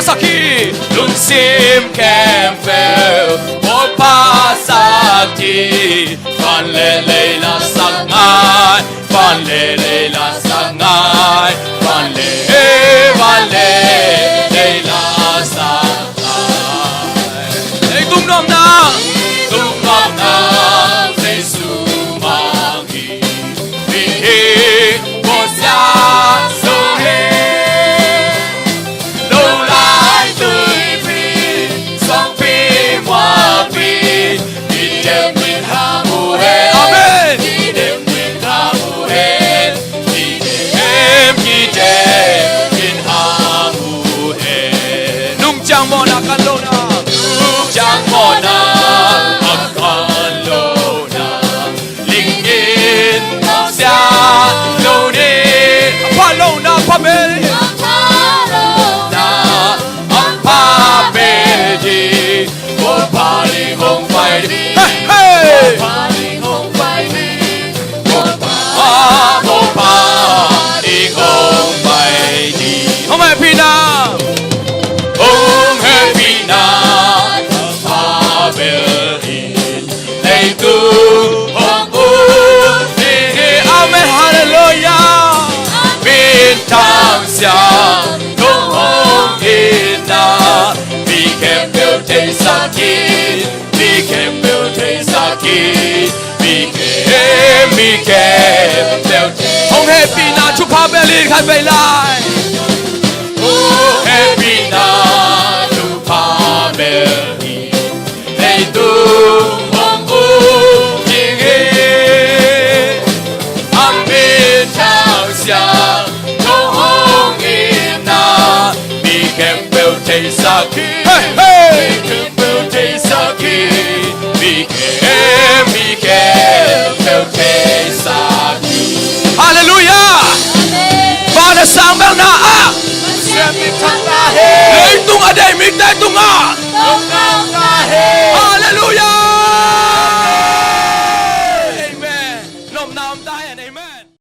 Pasaki Lung sim kem fel Por pasaki Van le la sangai Van le la sangai Van le la sangai Hey tung nom na Giêsu mangi Vì một gia số Chẳng mò na kan lo na chẳng mò na kan lo na linh in xa lo đi pa lo na pa be pa be đi một pa đi không phải đi một pa đi không phải đi một pa đi không phải đi không phải pina Amen, hallelujah. Bin tham xiang, công hồng thiên na. Vi kem biểu thế saki, vi kem biểu thế saki, vi kem biểu thế. Hồng happy na chúc pa belly khai bay lại. Happy na chúc pa belly, hey tu. Saki, hey hey, beauty saki, beauty saki. Hallelujah. Father sang bel na a. Lấy tung ở đây mình tay tung à.